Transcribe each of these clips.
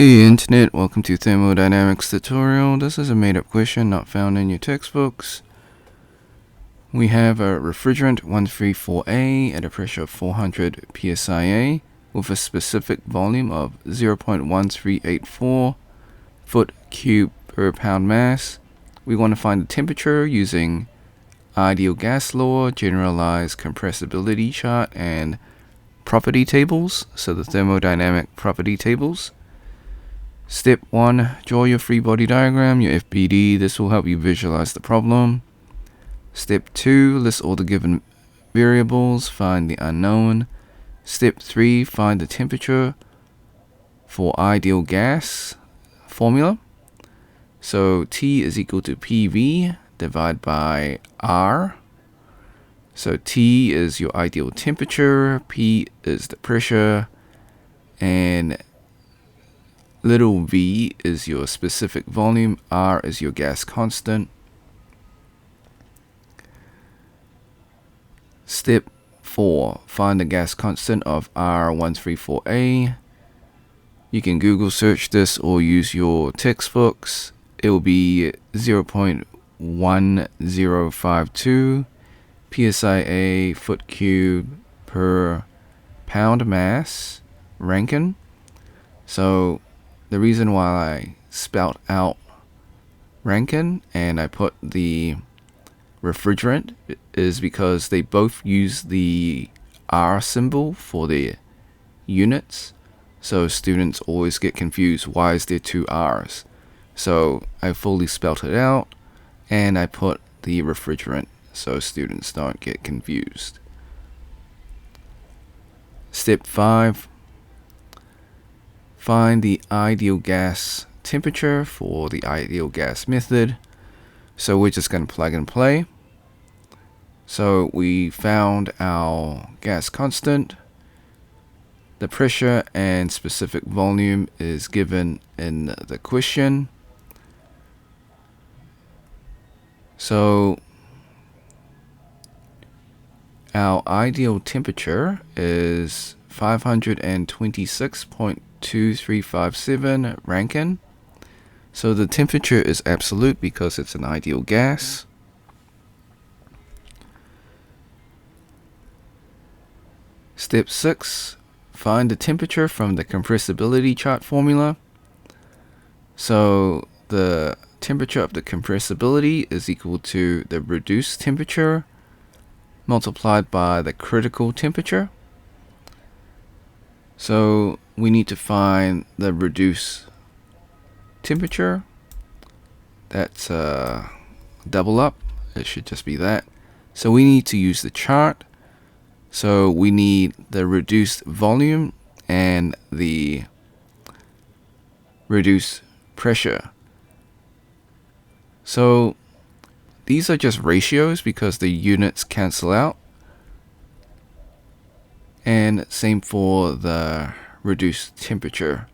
Hey Internet, welcome to Thermodynamics tutorial. This is a made-up question not found in your textbooks. We have a refrigerant 134a at a pressure of 400 psia with a specific volume of 0.1384 foot cube per pound mass. We want to find the temperature using ideal gas law, generalized compressibility chart, and property tables, so the thermodynamic property tables. Step 1, draw your free body diagram, your FBD. This will help you visualize the problem. Step 2, list all the given variables, find the unknown. Step 3, find the temperature for ideal gas formula. So T is equal to PV divided by R. So T is your ideal temperature, P is the pressure, and little v is your specific volume, R is your gas constant. Step 4, find the gas constant of R-134a. You can Google search this or use your textbooks. It will be 0.1052 psia foot cube per pound mass Rankine. So the reason why I spelt out Rankine and I put the refrigerant is because they both use the R symbol for the units. So students always get confused, why is there two R's? So I fully spelt it out and I put the refrigerant so students don't get confused. Step 5. Find the ideal gas temperature for the ideal gas method. So we're just going to plug and play. So we found our gas constant. The pressure and specific volume is given in the question. So our ideal temperature is 526.2357 Rankine. So the temperature is absolute because it's an ideal gas. Step 6, find the temperature from the compressibility chart formula. So the temperature of the compressibility is equal to the reduced temperature multiplied by the critical temperature. So we need to find the reduced temperature. That's double up. It should just be that. So we need to use the chart. So we need the reduced volume and the reduced pressure. So these are just ratios because the units cancel out. And same for the reduced temperature.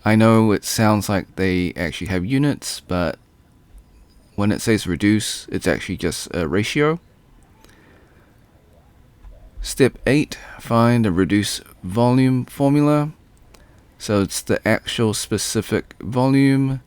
I know it sounds like they actually have units, but when it says reduce, it's actually just a ratio. Step 8, find the reduced volume formula. So it's the actual specific volume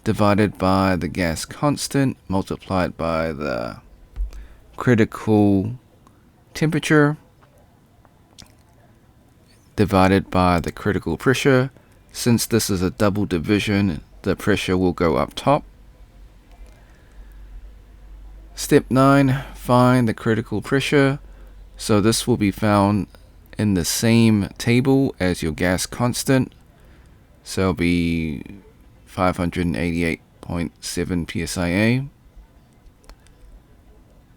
divided by the gas constant multiplied by the critical temperature divided by the critical pressure. Since this is a double division, the pressure will go up top. Step 9, find the critical pressure. So this will be found in the same table as your gas constant. So it'll be 588.7 psia.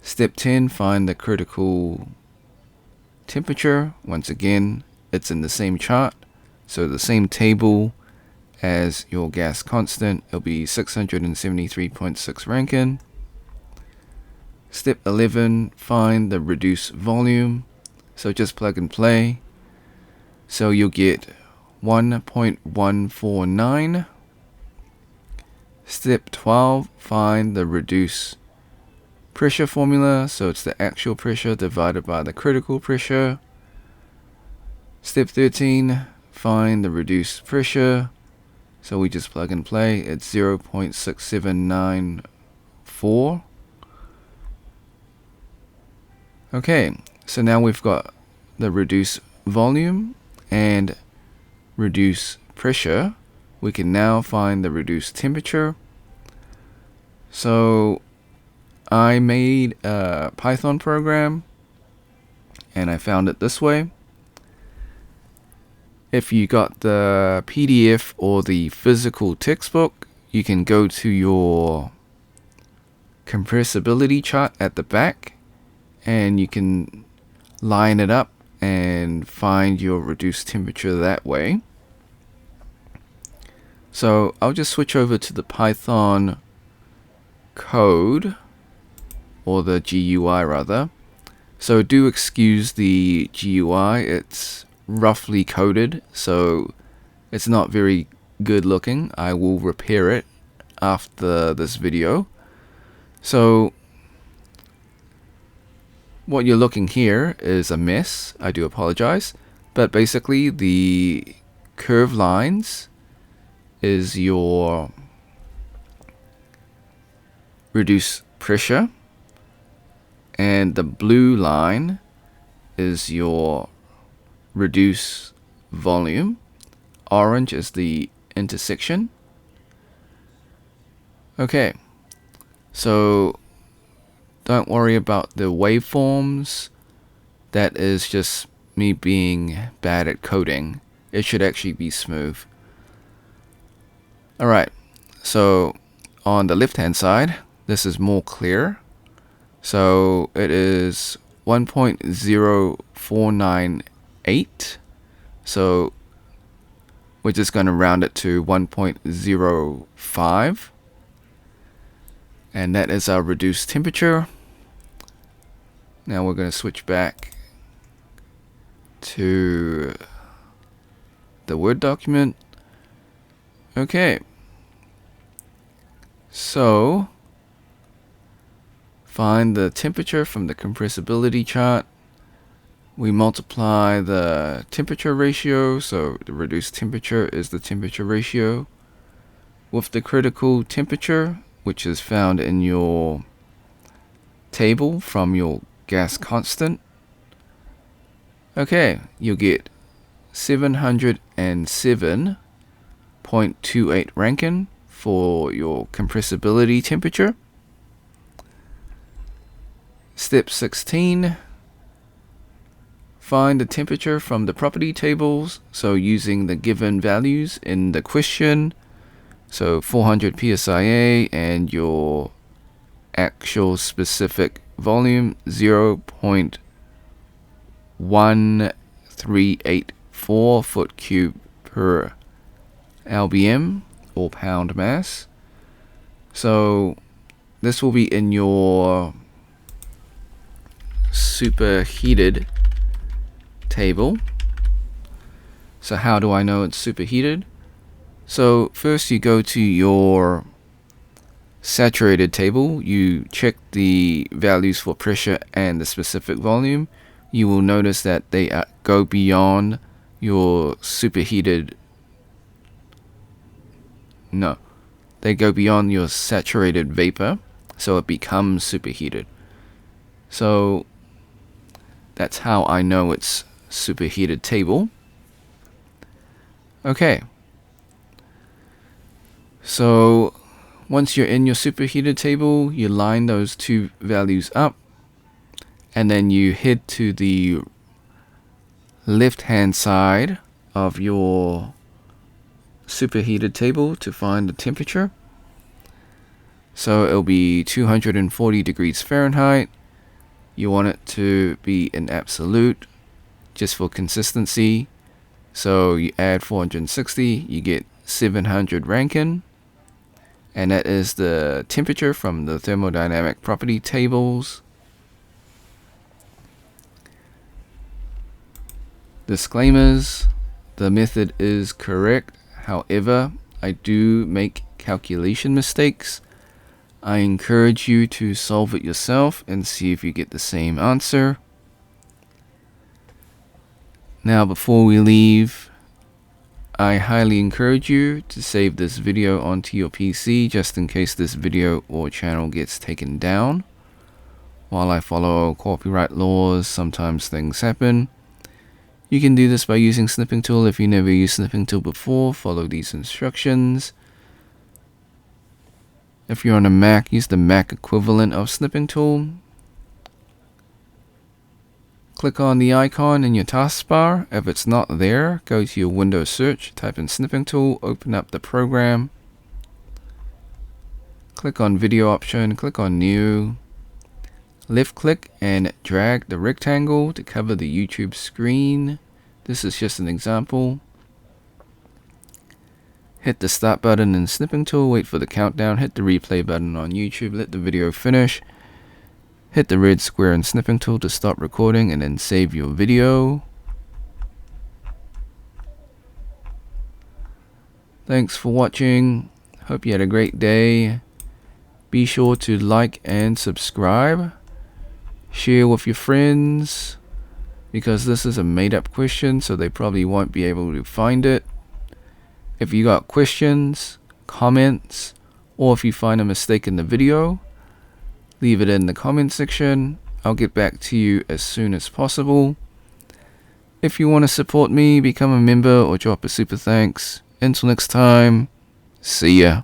Step 10, find the critical temperature. Once again, it's in the same chart. So the same table as your gas constant. It'll be 673.6 Rankine. Step 11, find the reduced volume. So just plug and play. So you'll get 1.149. Step 12, find the reduced pressure formula. So it's the actual pressure divided by the critical pressure. Step 13, find the reduced pressure. So we just plug and play. It's 0.6794. Okay, so now we've got the reduced volume and reduced pressure. We can now find the reduced temperature. So I made a Python program and I found it this way. If you got the PDF or the physical textbook, you can go to your compressibility chart at the back and you can line it up and find your reduced temperature that way. So I'll just switch over to the Python code, or the GUI rather. So do excuse the GUI, it's roughly coded, so it's not very good looking. I will repair it after this video. So what you're looking here is a mess. I do apologize, but basically the curved lines is your reduced pressure, and the blue line is your reduce volume. Orange is the intersection. Okay, so don't worry about the waveforms. That is just me being bad at coding. It should actually be smooth. Alright, so on the left hand side, this is more clear. So it is 1.0498. So we're just going to round it to 1.05. And that is our reduced temperature. Now we're going to switch back to the Word document. Okay. So find the temperature from the compressibility chart. We multiply the temperature ratio, so the reduced temperature is the temperature ratio, with the critical temperature, which is found in your table from your gas constant. Okay, you'll get 707.28 Rankine for your compressibility temperature. Step 16. Find the temperature from the property tables, so using the given values in the question. So 400 psia and your actual specific volume 0.1384 foot cube per lbm, or pound mass. So this will be in your superheated table. So how do I know it's superheated? So first you go to your saturated table, you check the values for pressure and the specific volume. You will notice that they go beyond your superheated. No, they go beyond your saturated vapor, so it becomes superheated. So that's how I know it's superheated table. Okay. So once you're in your superheated table, you line those two values up, and then you head to the left hand side of your superheated table to find the temperature. So it'll be 240 degrees Fahrenheit. You want it to be in absolute, just for consistency. So you add 460, you get 700 Rankine. And that is the temperature from the thermodynamic property tables. Disclaimers: the method is correct. However, I do make calculation mistakes. I encourage you to solve it yourself and see if you get the same answer. Now, before we leave, I highly encourage you to save this video onto your PC just in case this video or channel gets taken down. While I follow copyright laws, sometimes things happen. You can do this by using Snipping Tool. If you never used Snipping Tool before, follow these instructions. If you're on a Mac, use the Mac equivalent of Snipping Tool. Click on the icon in your taskbar. If it's not there, go to your Windows search, type in Snipping Tool, open up the program. Click on Video option, click on New. Left click and drag the rectangle to cover the YouTube screen. This is just an example. Hit the start button in Snipping Tool, wait for the countdown, hit the replay button on YouTube, let the video finish. Hit the red square in Snipping Tool to stop recording and then save your video. Thanks for watching. Hope you had a great day. Be sure to like and subscribe. Share with your friends, because this is a made-up question, so they probably won't be able to find it. If you got questions, comments, or if you find a mistake in the video, leave it in the comment section. I'll get back to you as soon as possible. If you want to support me, become a member or drop a super thanks. Until next time, see ya.